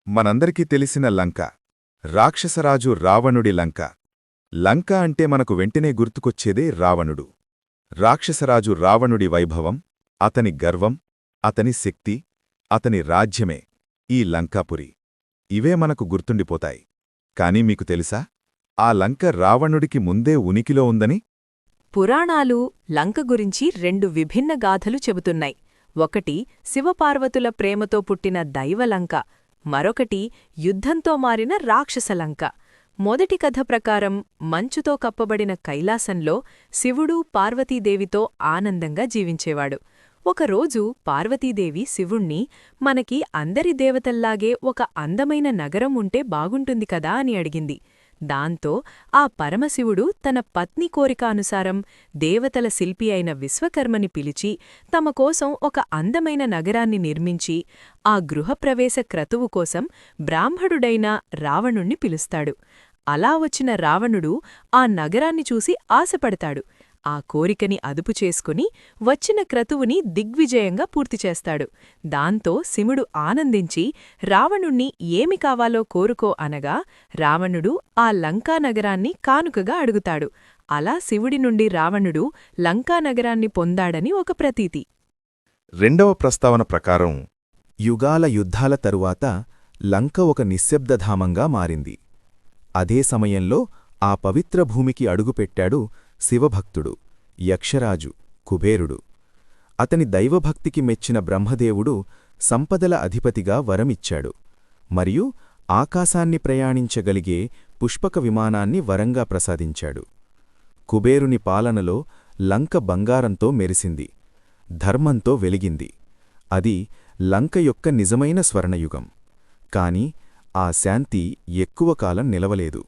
మనందరికీ తెలిసిన లంక రాక్షసరాజు రావణుడి లంక. లంక అంటే మనకు వెంటనే గుర్తుకొచ్చేదే రావణుడు. రాక్షసరాజు రావణుడి వైభవం, అతని గర్వం, అతని శక్తి, అతని రాజ్యమే ఈ లంకాపురి. ఇవే మనకు గుర్తుండిపోతాయి. కాని మీకు తెలుసా, ఆ లంక రావణుడికి ముందే ఉనికిలో ఉందని? పురాణాలు లంక గురించి రెండు విభిన్న గాథలు చెబుతున్నాయి. ఒకటి శివపార్వతుల ప్రేమతో పుట్టిన దైవలంక, మరొకటి యుద్ధంతో మారిన రాక్షసలంక. మొదటి కథ ప్రకారం మంచుతో కప్పబడిన కైలాసంలో శివుడు పార్వతీదేవితో ఆనందంగా జీవించేవాడు. ఒకరోజు పార్వతీదేవి శివుణ్ణి, మనకి అందరి దేవతల్లాగే ఒక అందమైన నగరం ఉంటే బాగుంటుంది కదా అని అడిగింది. దాంతో ఆ పరమశివుడు తన పత్ని కోరికానుసారం దేవతల శిల్పి అయిన విశ్వకర్మని పిలిచి తమ కోసం ఒక అందమైన నగరాన్ని నిర్మించి ఆ గృహప్రవేశ క్రతువు కోసం బ్రాహ్మణుడైన రావణుణ్ణి పిలుస్తాడు. అలా వచ్చిన రావణుడు ఆ నగరాన్ని చూసి ఆశపడతాడు. ఆ కోరికని అదుపు చేసుకుని వచ్చిన క్రతువుని దిగ్విజయంగా పూర్తిచేస్తాడు. దాంతో శివుడు ఆనందించి రావణుణ్ణి ఏమి కావాలో కోరుకో అనగా రావణుడు ఆ లంకానగరాన్ని కానుకగా అడుగుతాడు. అలా శివుడి నుండి రావణుడు లంకానగరాన్ని పొందాడని ఒక ప్రతీతి. రెండవ ప్రస్తావన ప్రకారం యుగాల యుద్ధాల తరువాత లంక ఒక నిశ్శబ్దధామంగా మారింది. అదే సమయంలో ఆ పవిత్ర భూమికి అడుగుపెట్టాడు శివభక్తుడు, యక్షరాజు, కుబేరుడు. అతని దైవభక్తికి మెచ్చిన బ్రహ్మదేవుడు సంపదల అధిపతిగా వరమిచ్చాడు, మరియు ఆకాశాన్ని ప్రయాణించగలిగే పుష్పక విమానాన్ని వరంగా ప్రసాదించాడు. కుబేరుని పాలనలో లంక బంగారంతో మెరిసింది, ధర్మంతో వెలిగింది. అది లంక యొక్క నిజమైన స్వర్ణయుగం. కాని ఆ శాంతి ఎక్కువ కాలం నిలవలేదు.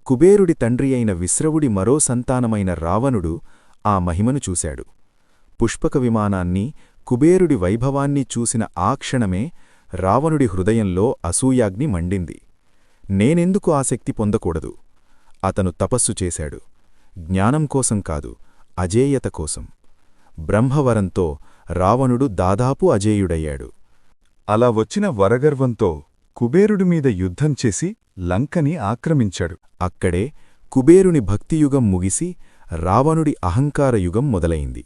కుబేరుడి తండ్రి అయిన విశ్రవుడి మరో సంతానమైన రావణుడు ఆ మహిమను చూశాడు. పుష్పక విమానాన్ని, కుబేరుడి వైభవాన్ని చూసిన ఆ క్షణమే రావణుడి హృదయంలో అసూయాగ్ని మండింది. నేనెందుకు ఆసక్తి పొందకూడదు? అతను తపస్సు చేశాడు, జ్ఞానం కోసం కాదు, అజేయత కోసం. బ్రహ్మవరంతో రావణుడు దాదాపు అజేయుడయ్యాడు. అలా వచ్చిన వరగర్వంతో కుబేరుడిమీద యుద్ధం చేసి లంకని ఆక్రమించాడు. అక్కడే కుబేరుని భక్తియుగం ముగిసి రావణుడి అహంకారయుగం మొదలైంది.